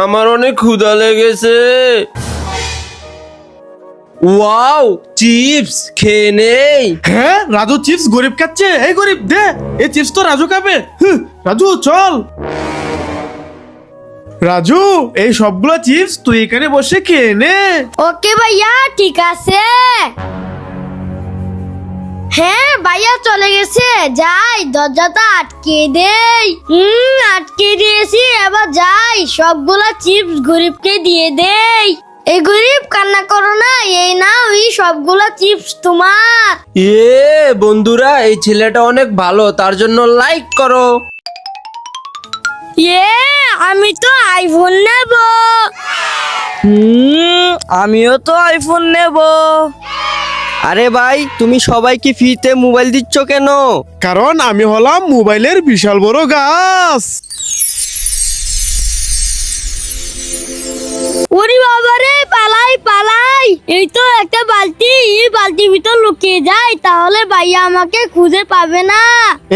আমার অনেক ক্ষুধা লেগেছে। ওয়াও, চিপস খেয়ে নেই। হ্যাঁ, রাজু চিপস গরিব খাচ্ছে। এই গরিব দে, এই চিপস তো রাজু খাবে। রাজু চল। রাজু, এই সবগুলো চিপস তুই এখানে বসে খেয়ে নে। ওকে ভাইয়া, ঠিক আছে। হ্যাঁ ভাইয়া চলে গেছে, যাই দরজাটা আটকে দেই। আটকে দিয়েছি, এবার যাই সবগুলা চিপস গরিবকে দিয়ে দেই। এই গরিব কান্না করো না, এই নাও এই সবগুলা চিপস তোমার। বন্ধুরা, এই ছেলেটা অনেক ভালো, তার জন্য লাইক করো। আমি তো আইফোন নেব। আমিও তো আইফোন নেব। আরে ভাই, তুমি সবাইকে ফ্রিতে মোবাইল দিচ্ছ কেন? কারণ আমি হলাম মোবাইলের বিশাল বড় গাছ। ওরে বাবারে, পালাই পালাই। এই তো একটা বালতি, এই বালতির ভিতর লুকিয়ে যাই, তাহলে ভাইয়া আমাকে খুঁজে পাবে না।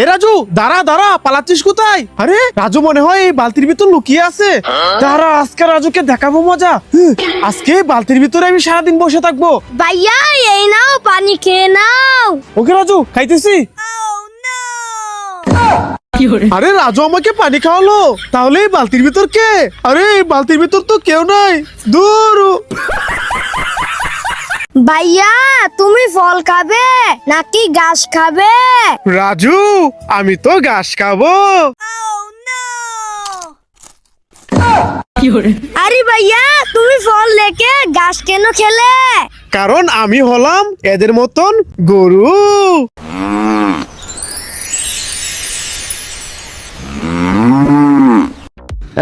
এ রাজু, দাঁড়া দাঁড়া, পালাচ্ছিস কোথায়? আরে রাজু মনে হয় এই বালতির ভিতর লুকিয়ে আছে। দাঁড়া, আজকে রাজুকে দেখাবো মজা। আজকে এই বালতির ভিতরে আমি সারাদিন বসে থাকবো। ভাইয়া এই নাও, পানি খেয়ে নাও। ওকে রাজু, খাইতেছি। আরে রাজু আমাকে পানি খাওয়ালো, তাহলে এই বালতির ভিতর কে? আরে এই বালতির ভিতর তো কেউ নাই। দূর। ভাইয়া তুমি ফল খাবে নাকি ঘাস খাবে? রাজু, আমি তো ঘাস খাবো। আরে ভাইয়া, তুমি ফল লেকে ঘাস কেন খেলে? কারণ আমি হলাম এদের মতন গরু।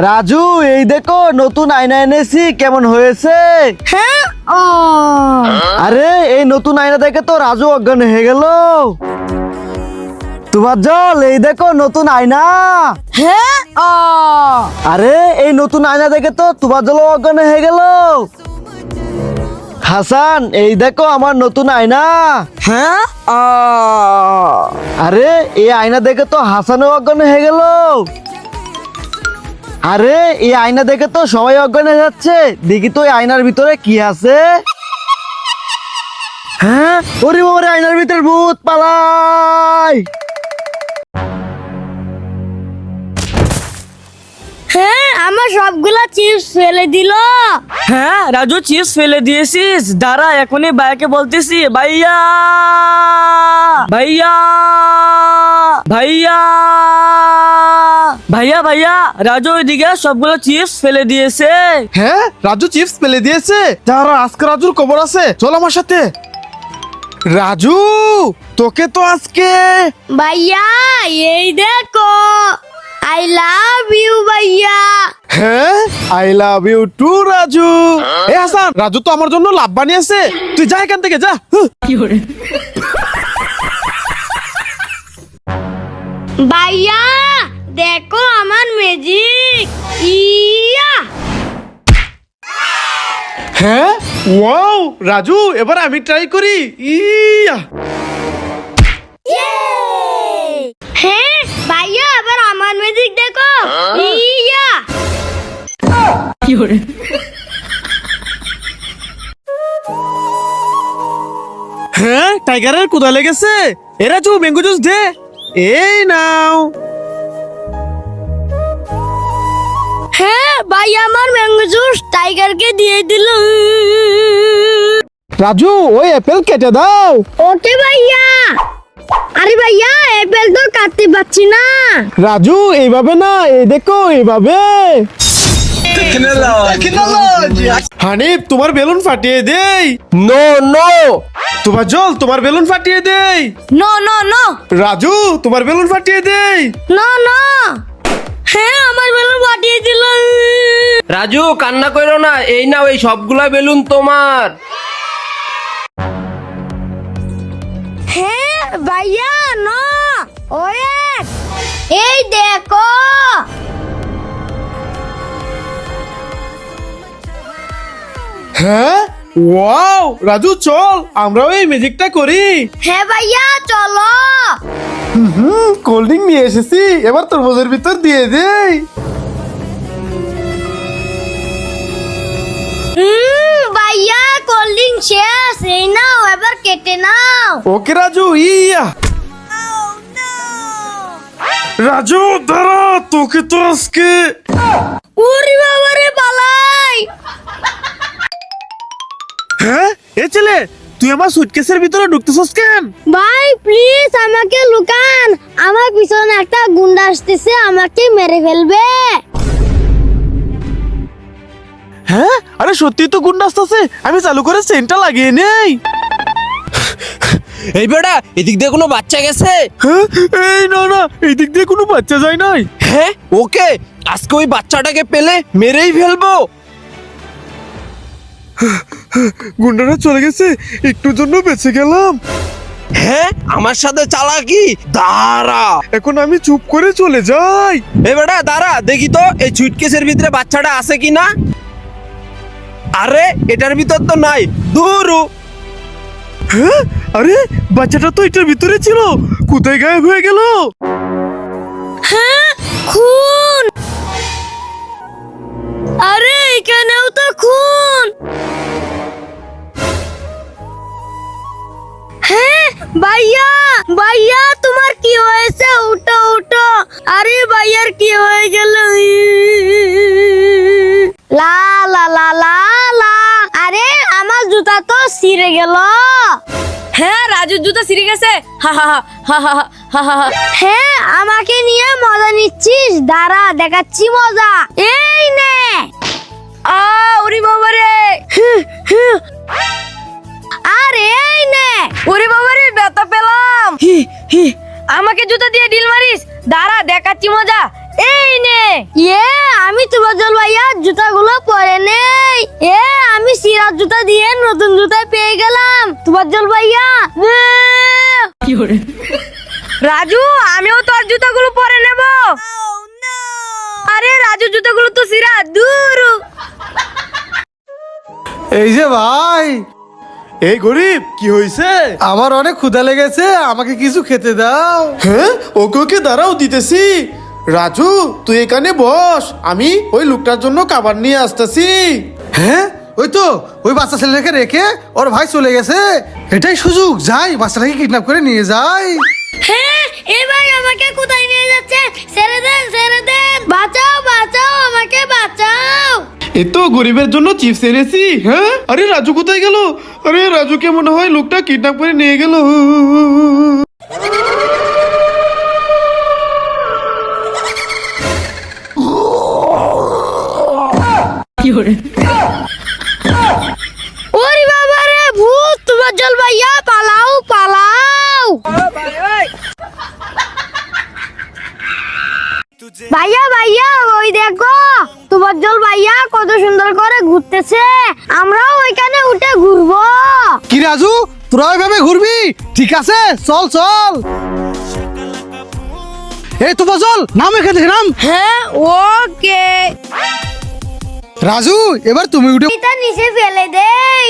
রাজু, এই দেখো নতুন আয়না এনেছি, কেমন হয়েছে? হ্যাঁ, ও আরে এই নতুন আয়না দেখে তো রাজু অজ্ঞান হয়ে গেল। তোমার জল, এই দেখো নতুন আয়না। হ্যাঁ, ও আরে এই নতুন আয়না দেখে তো তোমার জল অজ্ঞান হয়ে গেল। হাসান, এই দেখো আমার নতুন আয়না। হ্যাঁ, আরে এই আয়না দেখে তো হাসানও অজ্ঞান হয়ে গেল। আরে এই আয়না দেখে তো সবাই অজ্ঞান হয়ে যাচ্ছে। দেখি তো এই আয়নার ভিতরে কি আছে। হ্যাঁ, ওরে বাবারে, আয়নার ভিতরে ভূত, পালাই। হ্যাঁ, আমার সবগুলা চিপস ফেলে দিল। হ্যাঁ রাজু, চিপস ফেলে দিয়েছিস? দাঁড়া, এখনই ভাইয়াকে বলতেছি। ভাইয়া, ভাইয়া, ভাইয়া, ভাইয়া, ভাইয়া, রাজু ওইদিকে সবগুলো চিপস ফেলে দিয়েছে। হ্যাঁ, রাজু চিপস ফেলে দিয়েছে। যারা আজকে রাজুর খবর আছে, চল আমার সাথে। রাজু, তোকে তো আজকে। ভাইয়া এই দেখো, আই লাভ ইউ ভাইয়া। হ্যাঁ, I love you too Raju. এ হাসান, রাজু তো আমার জন্য লাভ বানিয়েছে। তুই যা এখান থেকে, যা। ভাইয়া দেখো আমার ম্যাজিক। ইয়া, হ্যাঁ, ওয়াও রাজু, এবার আমি ট্রাই করি। ইয়া, হ্যাঁ ভাইয়া এবার আমার ম্যাজিক দেখো। ইয়া, হ্যাঁ, টাইগারের কুদা লেগেছে। এ রাজু, ম্যাঙ্গো জুস দে। এই নাও। হ্যাঁ ভাইয়া, আমার ম্যাঙ্গো জুস টাইগারকে দিয়ে দিল। রাজু, ওই অ্যাপেল কেটে দাও। ওকে ভাইয়া। আরে ভাইয়া, অ্যাপেল তো কাটতে পারছি না। রাজু, এইভাবে না, এই দেখো এইভাবে। হানিফ, তোমার বেলুন ফাটিয়ে দেই। No no. তোমার জল, তোমার বেলুন ফাটিয়ে দেই। নো নো নো রাজু, তোমার বেলুন ফাটিয়ে দেই। No no. হ্যাঁ, আমার বেলুন ফাটিয়ে দিল। রাজু, কান্না করো না, এই নাও, এই সবগুলা বেলুন তোমার। হ্যাঁ ভাইয়া, নো ওয়েট, এই দেখো। হ্যাঁ, ওয়াও রাজু, চল আমরাও এই ম্যাজিকটা করি। হ্যাঁ ভাইয়া চলো। কোল্ড ড্রিঙ্ক নিয়ে এসেছি, এবার তরমুজের ভিতর দিয়ে দেই। এবার কেটে নাও। ওকে রাজু, ইয়া রাজু দাঁড়া, তোকে তো আজকে। ওরে বাবা রে, পালাই। হ্যাঁ এ ছেলে, তুই আমার সুটকেসের ভিতরে ঢুকতেছস কেন? ভাই প্লিজ আমাকে লুকান, আমার পিছনে একটা গুন্ডা আসতেছে, আমাকে মেরে ফেলবে। হ্যাঁ আরে সত্যি তো গুন্ডা আসতেছে, আমি চালু করে চেনটা লাগিয়ে নেই। এই বেটা, এদিক দিয়ে কোনো বাচ্চা গেছে? হ্যাঁ এই না না, এই দিক দিয়ে কোনো বাচ্চা যায় নাই। হ্যাঁ ওকে, আজকে ওই বাচ্চাটাকে পেলে মেরেই ফেলবো। গুন্ডারা চলে গেছে, একটুর জন্য বেঁচে গেলাম। হ্যাঁ আমার সাথে চালাকি, দাঁড়া। এখন আমি চুপ করে চলে যাই। এ বেটা দাঁড়া, দেখি তো এই সুটকেসের ভিতরে বাচ্চাটা আছে কিনা। আরে এটার ভিতর তো নাই, দূরু। হ্যাঁ আরে বাচ্চাটা তো এটার ভিতরে ছিল, কোথায় গায়েব হয়ে গেল? হ্যাঁ খুন, আরে এখানেও তো খুন। হ্যাঁ ভাইয়া, ভাইয়া তোমার কি হয়েছে? উঠো উঠো। আরে ভাইয়ার কি হয়ে গেল? লা লা লা লা লা। আরে আমার জুতা তো ছিঁড়ে গেল। হ্যাঁ রাজুর জুতা ছিঁড়ে গেছে। হা হা হা হা হা হা। হ্যাঁ আমাকে নিয়ে মজা নিচ্ছিস? দাঁড়া দেখাচ্ছি মজা, এই নে। ওরে বাবা রে, আরে এই নে। ওরে বাবা রে, ব্যথা পেলাম। আমাকে জুতা দিয়ে ডিল মারিস? দাঁড়া দেখাচ্ছি মজা, এই নে। আমি তোবাজ্জল ভাইয়া জুতাগুলো পরে নেই। আমি সিরাজ জুতা দিয়ে নতুন জুতা পেয়ে গেলাম। তোবাজ্জল ভাইয়া, রাজু আমিও তোর জুতাগুলো পরে নেব। আরে রাজু জুতাগুলো তো সিরাজ, দূর। এই যে ভাই, এই গরিব কি হয়েছে? আমার অনেক ক্ষুধা লেগেছে, আমাকে কিছু খেতে দাও। হ্যাঁ ওকে ওকে দাঁড়াও, দিতেছি। রাজু তুই এখানে বস, আমি ওই লোকটার জন্য খাবার নিয়ে আসতেছি। হ্যাঁ ওই তো, ওই বাচ্চা ছেলেকে রেখে ওর ভাই চলে গেছে, এটাই সুযোগ, যাই বাচ্চাটাকে কিডন্যাপ করে নিয়ে যাই। হ্যাঁ এবার আমাকে কোথায় নিয়ে যাচ্ছে? ছেড়ে দেন, ছেড়ে দেন, বাঁচাও বাঁচাও, আমাকে বাঁচাও। এ তো গরিবের জন্য চিপস এনেছি। হ্যাঁ আরে রাজু কোথায় গেল? আরে রাজুকে মনে হয় লোকটা কিডন্যাপ করে নিয়ে গেল। ওরে বাবা রে, ভূত! তোবাজ্জল ভাইয়া পালাও পালাও। ভাইয়া ভাইয়া ওই দেখো, তোবাজ্জল ভাইয়া কত সুন্দর করে ঘুরতেছে, আমরাও ওইখানে উঠে ঘুরবো। কি রাজু, তোরা ওইভাবে ঘুরবি? ঠিক আছে চল চল। এই তো বজল, নাম এখান থেকে নাম। হ্যাঁ ওকে। রাজু এবার তুমি উঠে। এটা নিচে ফেলে দেই।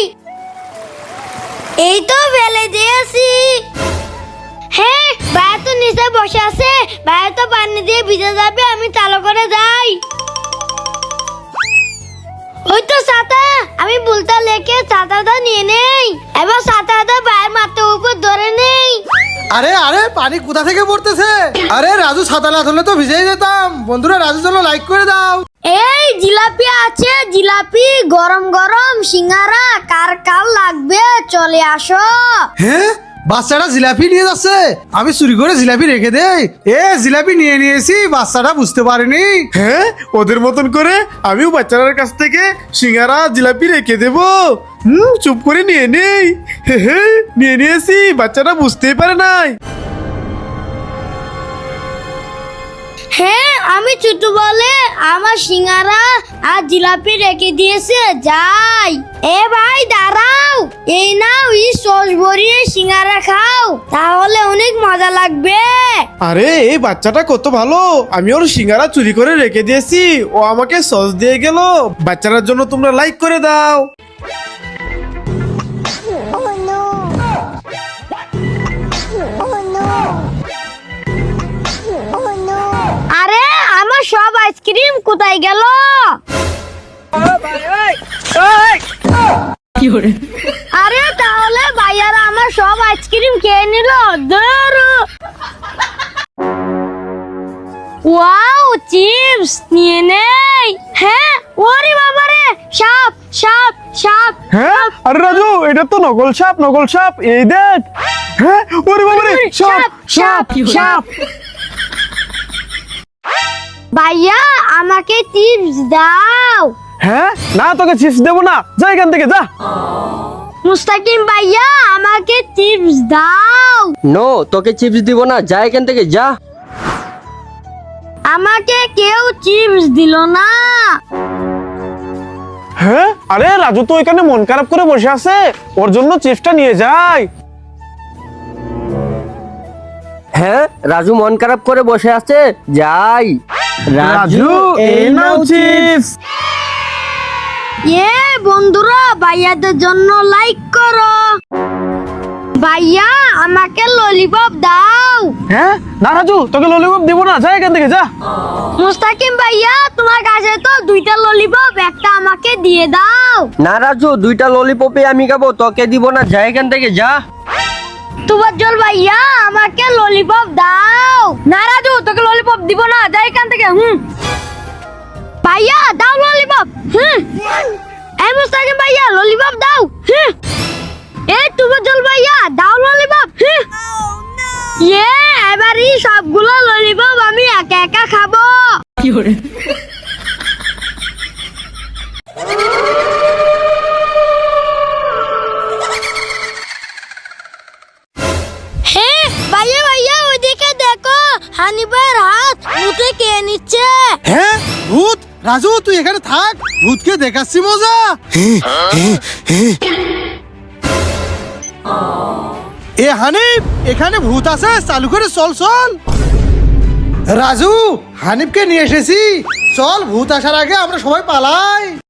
এই তো ফেলে দিয়েছি। হ্যাঁ ভাইয়া তো নিচে বসে আছে, ভাইয়া তো পানি দিয়ে ভিজে যাবে, আমি চালু করে যাই। ওই তো ছাতা, আমি বুলতা লেকে ছাতাটা নিয়ে নেই। এবার ছাতাটা ভাইয়ের মাথার উপর ধরে নেই। আরে আরে পানি কোথা থেকে পড়তেছে? আরে রাজু ছাতা না ধরলে তো ভিজেই যেতাম। বন্ধুরা রাজুর জন্য লাইক করে দাও। এই জিলাপি আছে, জিলাপি গরম গরম সিঙ্গারা, কার কার লাগবে চলে আসো। হ্যাঁ বাচ্চাটা জিলাপি নিয়ে যাচ্ছে, আমি চুরি করে জিলাপি রেখে দেই। জিলাপি নিয়ে নিয়েছি, বাচ্চাটা বুঝতে পারেনি। হ্যাঁ ওদের মতন করে আমিও বাচ্চাটার কাছ থেকে সিঙ্গারা জিলাপি রেখে দেব। চুপ করে নিয়ে নেই। নিয়ে নিয়েছি, বাচ্চাটা বুঝতেই পারে নাই। হ্যাঁ আমি ছোট বলে আমার সিঙ্গারা আর জিলাপি রেখে দিয়েছে, যাই। এ ভাই দাঁড়াও, এই নাও, এই সস ভরিয়ে সিঙ্গারা খাও, তাহলে অনেক মজা লাগবে। আরে এই বাচ্চাটা কত ভালো, আমি ওর সিঙ্গারা চুরি করে রেখে দিয়েছি, ও আমাকে সস দিয়ে গেল। বাচ্চাটার জন্য তোমরা লাইক করে দাও। আরে আমার সব আইসক্রিম কোথায় গেল? আরে তাহলে ভাইয়ারা আমার সব আইসক্রিম খেয়ে নিল। ওয়াও, চিপস নিয়ে নেই। হ্যাঁ, ওরে বাবারে, সাপ সাপ সাপ। হ্যাঁ আরে রাজু, এটা তো নকল সাপ, এই দেখ। হ্যাঁ ওরে বাবারে, সাপ। ভাইয়া আমাকে টিপস দাও। হ্যাঁ না, তোকে চিপস দেবো না, যা এখান থেকে যা। মুস্তাকিম ভাইয়া আমাকে টিপস দাও। নো, তোকে চিপস দিব না, যা এখান থেকে যা। আমাকে কেউ চিপস দিল না। হ্যাঁ আরে রাজু তো এখানে মন খারাপ করে বসে আছে, ওর জন্য চিপসটা নিয়ে যাই। হ্যাঁ, রাজু মন খারাপ করে বসে আছে, যাই। রাজু এই নাও চিপস। বন্ধুরা, ভাইয়াদের জন্য লাইক করো। ভাইয়া আমাকে ললিপপ দাও। হ্যাঁ না রাজু, তোকে ললিপপ দিব না, যা এখান থেকে যা। মুস্তাকিম ভাইয়া তোমার কাছে তো 2টা ললিপপ, একটা আমাকে দিয়ে দাও। না রাজু, 2টা ললিপপে আমি খাবো, তোকে দিব না, যা এখান থেকে যা। তুবাজ্জল ভাইয়া আমাকে ললিপপ দাও। না রাজু, তোকে ললিপপ দিব না, যা এখান থেকে। ভাইয়া দাও ললিপপ। এই মুস্তাকিম ভাইয়া ললিপপ দাও। এই তুবাজ্জল ভাইয়া দাও ললিপপ। এবারই সবগুলো ললিপপ আমি একা একা খাবো। হ্যাঁ ভাইয়া ভাইয়া, ওইদিকে দেখো, হানিফের হাত মুখে কে নিচ্ছে। হ্যাঁ ভূত, রাজু তুই এখানে থাক, ভূতকে দেখাচ্ছি মজা। এ হানিফ, এখানে ভূত আছে, চালু করে চল। রাজু, হানিফকে নিয়ে এসেছি, চল, ভূত আসার আগে আমরা সবাই পালাই।